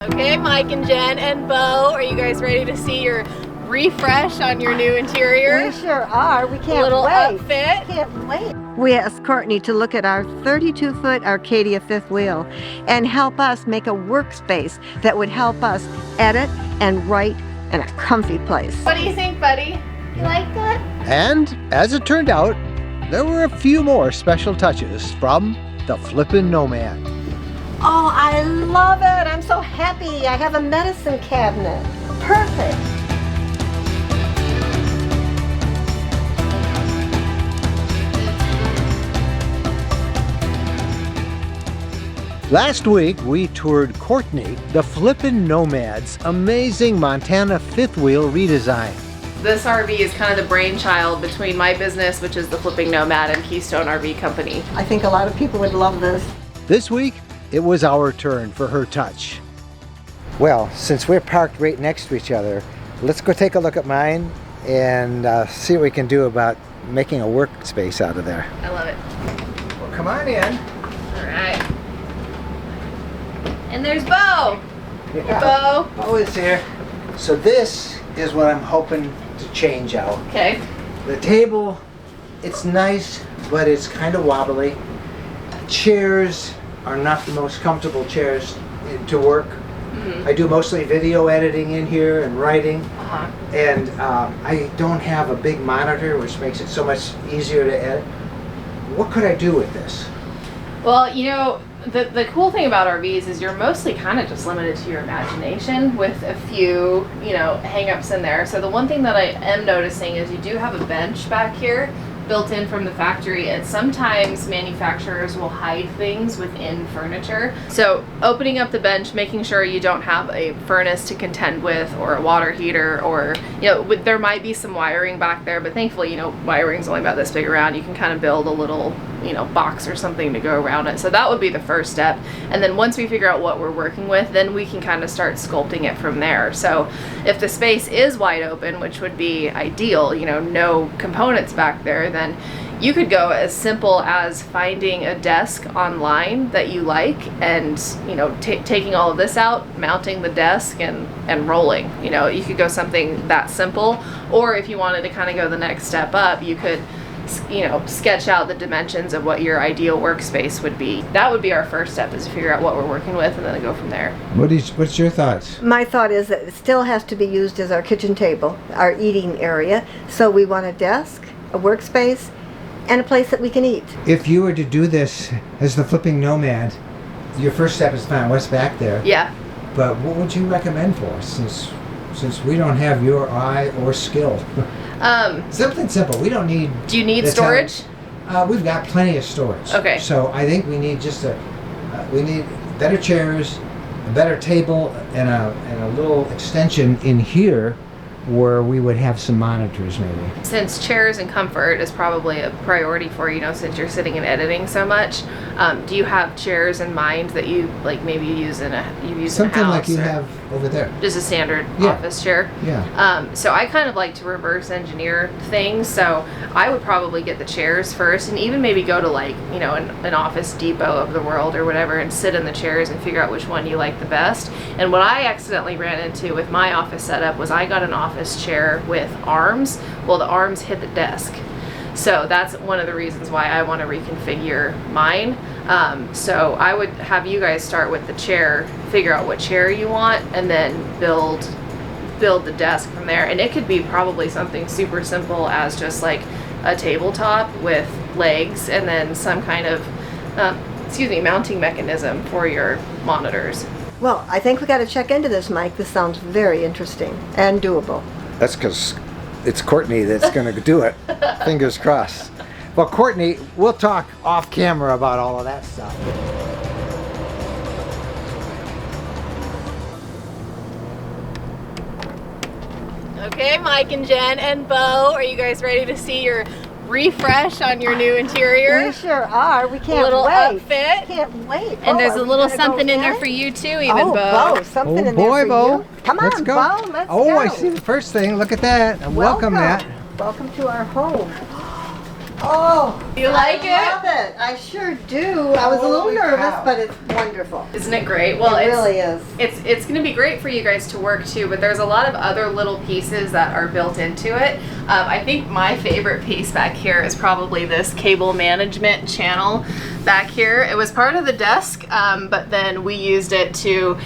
Okay, Mike and Jen and Bo, are you guys ready to see your refresh on your new interior? We sure are. We can't Little wait. outfit. Can't wait. We asked Courtney to look at our 32-foot Arcadia fifth wheel and help us make a workspace that would help us edit and write in a comfy place. What do you think, buddy? You like that? And as it turned out, there were a few more special touches from the Flippin' Nomad. Oh, I love it. I'm so happy. I have a medicine cabinet. Perfect. Last week, we toured Courtney, the Flippin' Nomad's amazing Montana fifth wheel redesign. This RV is kind of the brainchild between my business, which is the Flipping Nomad, and Keystone RV Company. I think a lot of people would love this. This week, it was our turn for her touch. Well, since we're parked right next to each other, let's go take a look at mine and see what we can do about making a workspace out of there. I love it. Well, come on in. All right. And there's Bo. Bo. Bo is here. So this is what I'm hoping to change out. Okay. The table, it's nice, but it's kind of wobbly. Chairs are not the most comfortable chairs to work. Mm-hmm. I do mostly video editing in here and writing. Uh-huh. And I don't have a big monitor, which makes it so much easier to edit. What could I do with this? Well, you know, the cool thing about RVs is you're mostly kind of just limited to your imagination with a few, you know, hang-ups in there. So the one thing that I am noticing is you do have a bench back here built in from the factory, and sometimes manufacturers will hide things within furniture. So opening up the bench, making sure you don't have a furnace to contend with or a water heater, or, you know, there might be some wiring back there, but thankfully, you know, wiring's only about this big around. You can kind of build a little, you know, box or something to go around it. So that would be the first step. And then once we figure out what we're working with, then we can kind of start sculpting it from there. So if the space is wide open, which would be ideal, you know, no components back there, then you could go as simple as finding a desk online that you like and, you know, taking all of this out, mounting the desk and rolling. You know, you could go something that simple. Or if you wanted to kind of go the next step up, you could, you know, sketch out the dimensions of what your ideal workspace would be. That would be our first step, is to figure out what we're working with and then go from there. What's your thoughts? My thought is that it still has to be used as our kitchen table, our eating area. So we want a desk, a workspace, and a place that we can eat. If you were to do this as the Flipping Nomad, your first step is to find what's back there. Yeah. But what would you recommend for us, since we don't have your eye or skill? Something simple. We don't need. Do you need storage? We've got plenty of storage. Okay. So I think we need just we need better chairs, a better table, and a little extension in here where we would have some monitors maybe. Since chairs and comfort is probably a priority for you, you know, since you're sitting and editing so much, do you have chairs in mind that you like maybe use in a house? Something like you have over there. Just a standard office chair? Yeah. So I kind of like to reverse engineer things, so I would probably get the chairs first and even maybe go to, like, you know, an Office Depot of the world or whatever and sit in the chairs and figure out which one you like the best. And what I accidentally ran into with my office setup was I got an office chair with arms. Well, the arms hit the desk. So that's one of the reasons why I want to reconfigure mine. So I would have you guys start with the chair, figure out what chair you want, and then build the desk from there. And it could be probably something super simple as just like a tabletop with legs and then some kind of mounting mechanism for your monitors. Well, I think we got to check into this, Mike. This sounds very interesting and doable. That's because it's Courtney that's going to do it. Fingers crossed. Well, Courtney, we'll talk off camera about all of that stuff. Okay, Mike and Jen and Bo, are you guys ready to see your refresh on your new interior? We sure are. We can't Little wait. outfit. Can't wait. And there's are a we little gonna something go in there in? for you too, even, Oh, Bo. something in there boy, for Bo. you. Come on, Let's go. Bo, let's go. I see the first thing. Look at that. And welcome that. Welcome to our home. Oh, You like I love it. I sure do. I was a little Holy nervous, cow. but it's wonderful. Isn't it great? Well, it it's really is. it's going to be great for you guys to work too, but there's a lot of other little pieces that are built into it. I think my favorite piece back here is probably this cable management channel back here. It was part of the desk, but then we used it to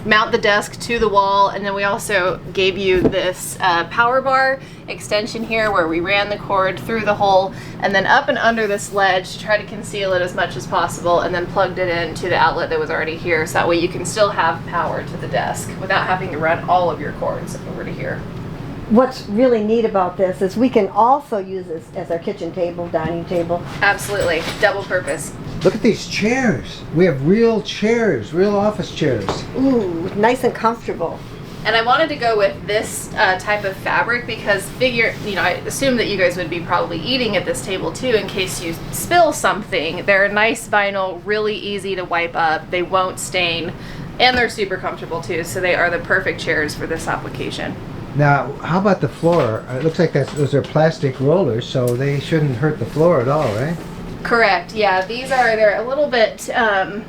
mount the desk to the wall, and then we also gave you this power bar extension here where we ran the cord through the hole and then up and under this ledge to try to conceal it as much as possible, and then plugged it into the outlet that was already here, so that way you can still have power to the desk without having to run all of your cords over to here. What's really neat about this is we can also use this as our kitchen table, dining table. Absolutely, double purpose. Look at these chairs. We have real chairs, real office chairs. Ooh, nice and comfortable. And I wanted to go with this type of fabric because I assume that you guys would be probably eating at this table too in case you spill something. They're nice vinyl, really easy to wipe up, they won't stain, and they're super comfortable too, so they are the perfect chairs for this application. Now, how about the floor? It looks like those are plastic rollers, so they shouldn't hurt the floor at all, right? Correct, yeah, they're a little bit, a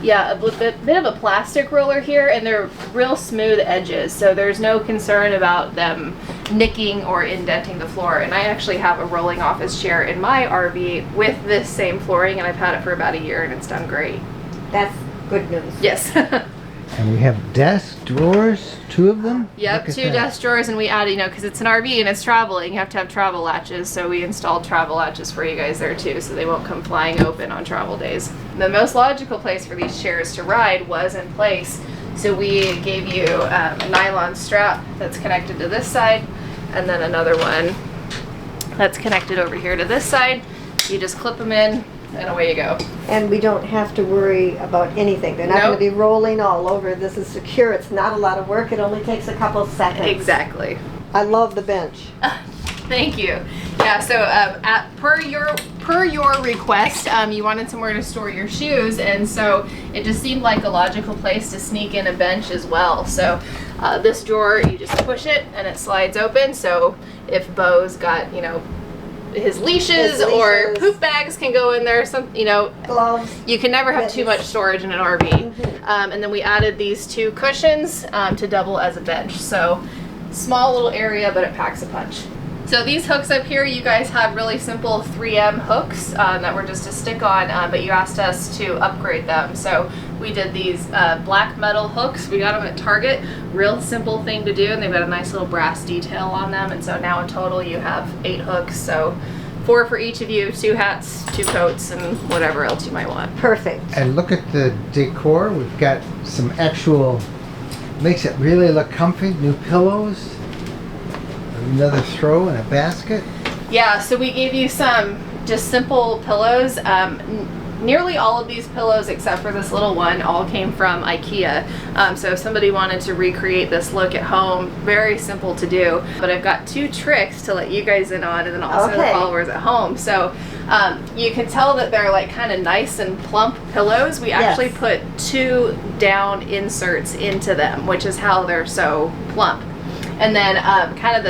bit of a plastic roller here, and they're real smooth edges, so there's no concern about them nicking or indenting the floor. And I actually have a rolling office chair in my RV with this same flooring, and I've had it for about a year and it's done great. That's good news. Yes. And we have desk drawers, 2 of them. Yep, Look at 2 that. desk drawers, and we added, because it's an RV and it's traveling, you have to have travel latches, so we installed travel latches for you guys there too, so they won't come flying open on travel days. The most logical place for these chairs to ride was in place, so we gave you a nylon strap that's connected to this side, and then another one that's connected over here to this side. You just clip them in, and away you go. And we don't have to worry about anything. They're not Nope. going to be rolling all over. This is secure. It's not a lot of work. It only takes a couple seconds. Exactly. I love the bench. Thank you. Yeah, so per your request, you wanted somewhere to store your shoes, and so it just seemed like a logical place to sneak in a bench as well. So this drawer, you just push it and it slides open, so if Bo's got, his leashes or poop bags can go in there, Gloves. you can never have too much storage in an RV. Mhm. And then we added these 2 cushions to double as a bench. So small little area, but it packs a punch. So these hooks up here, you guys have really simple 3M hooks that were just to stick on, but you asked us to upgrade them. So we did these black metal hooks. We got them at Target. Real simple thing to do, and they've got a nice little brass detail on them. And so now in total you have 8 hooks. So 4 for each of you, 2 hats, 2 coats, and whatever else you might want. Perfect. And look at the decor. We've got some actual, makes it really look comfy. New pillows. Another throw in a basket. Yeah, so we gave you some just simple pillows. Nearly all of these pillows, except for this little one, all came from IKEA. So if somebody wanted to recreate this look at home, very simple to do. But I've got 2 tricks to let you guys in on, and then also the Okay. followers at home. So you can tell that they're like kind of nice and plump pillows. We actually Yes. put 2 down inserts into them, which is how they're so plump. And then kind of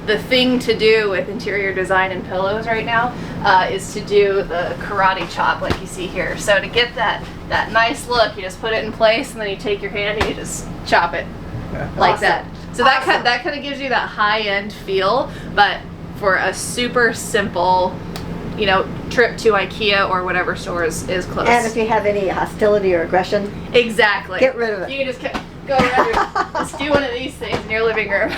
the thing to do with interior design and pillows right now is to do the karate chop like you see here. So to get that nice look, you just put it in place, and then you take your hand and you just chop it like Awesome. that. So that kind of gives you that high-end feel, but for a super simple, trip to IKEA or whatever store is close. And if you have any hostility or aggression, Exactly. get rid of it. You can just go around just do one of these things in your living room.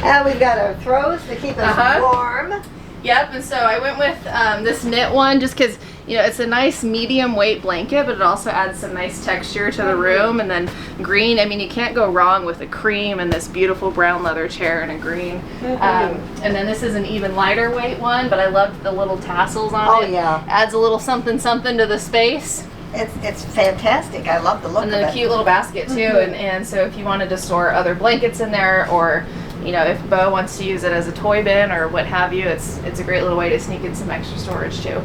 And we've got our throws to keep us warm. Yep, and so I went with this knit one just because, it's a nice medium weight blanket, but it also adds some nice texture to the room. And then green, you can't go wrong with a cream and this beautiful brown leather chair in a green. And then this is an even lighter weight one, but I loved the little tassels on it. Oh, yeah. Adds a little something to the space. It's fantastic. I love the look And of then it. a cute little basket too, and so if you wanted to store other blankets in there, or if Bo wants to use it as a toy bin or what have you, it's a great little way to sneak in some extra storage too.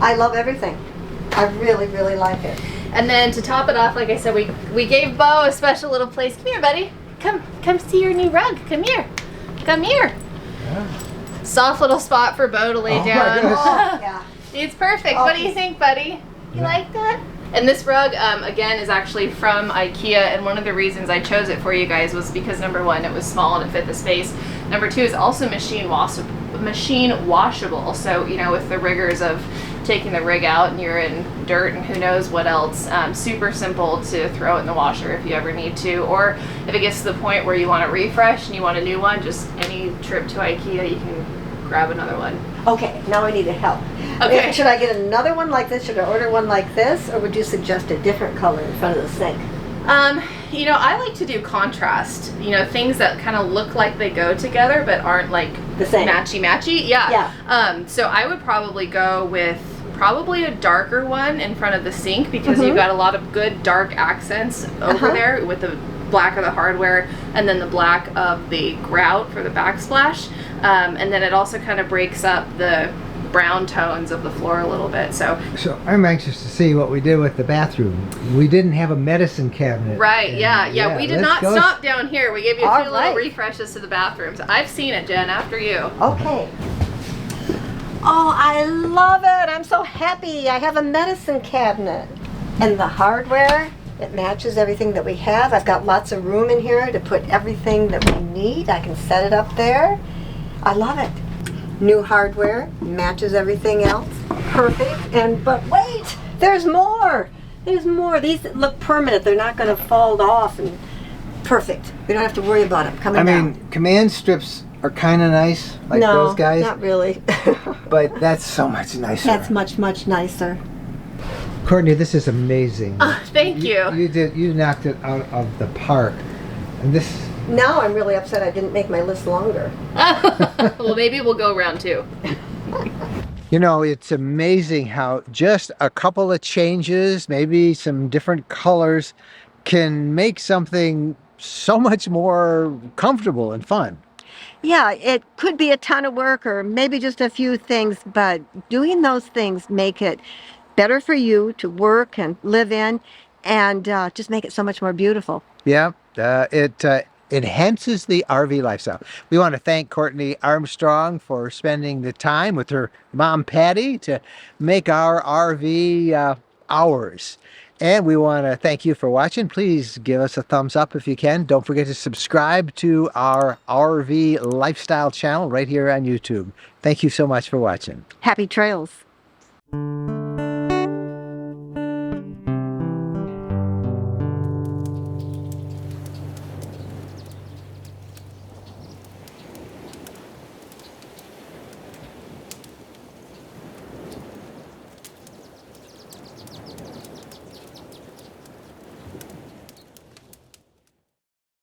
I love everything. I really, really like it. And then to top it off, like I said, we gave Bo a special little place. Come here, buddy. Come see your new rug. Come here. Soft little spot for Bo to lay Oh my down. goodness. Yeah. It's perfect. What do you think, buddy? You like that? And this rug, again, is actually from IKEA, and one of the reasons I chose it for you guys was because number one, it was small and it fit the space. Number two, it's also machine washable. So, you know, with the rigors of taking the rig out and you're in dirt and who knows what else, super simple to throw it in the washer if you ever need to. Or if it gets to the point where you want to refresh and you want a new one, just any trip to IKEA, you can grab another one. Okay, now I need help. Okay. Should I get another one like this? Should I order one like this? Or would you suggest a different color in front of the sink? You know, I like to do contrast. You know, things that kind of look like they go together but aren't like The same. matchy. Yeah. Yeah. So I would probably go with probably a darker one in front of the sink because you've got a lot of good dark accents over there with the black of the hardware and then the black of the grout for the backsplash. And then it also kind of breaks up the brown tones of the floor a little bit. So I'm anxious to see what we did with the bathroom. We didn't have a medicine cabinet. right, And, yeah, we did not let's go. stop down here. We gave you a All few little right. refreshes to the bathrooms. I've seen it, Jen, after you. Okay. Oh, I love it. I'm so happy. I have a medicine cabinet. And the hardware, it matches everything that we have. I've got lots of room in here to put everything that we need. I can set it up there. I love it. New hardware, matches everything else. Perfect. But wait, there's more. There's more. These look permanent. They're not going to fall off. And perfect. We don't have to worry about them coming I down. mean, command strips are kind of nice, like no, those guys. not really. But that's so much nicer. That's much, much nicer. Courtney, this is amazing. Thank you. You knocked it out of the park. And this, Now I'm really upset I didn't make my list longer. Well, maybe we'll go round two. You know, it's amazing how just a couple of changes, maybe some different colors, can make something so much more comfortable and fun. Yeah, it could be a ton of work or maybe just a few things, but doing those things make it better for you to work and live in and just make it so much more beautiful. Yeah, it enhances the RV lifestyle. We want to thank Courtney Armstrong for spending the time with her mom, Patty, to make our RV ours. And we want to thank you for watching. Please give us a thumbs up if you can. Don't forget to subscribe to our RV lifestyle channel right here on YouTube. Thank you so much for watching. Happy trails.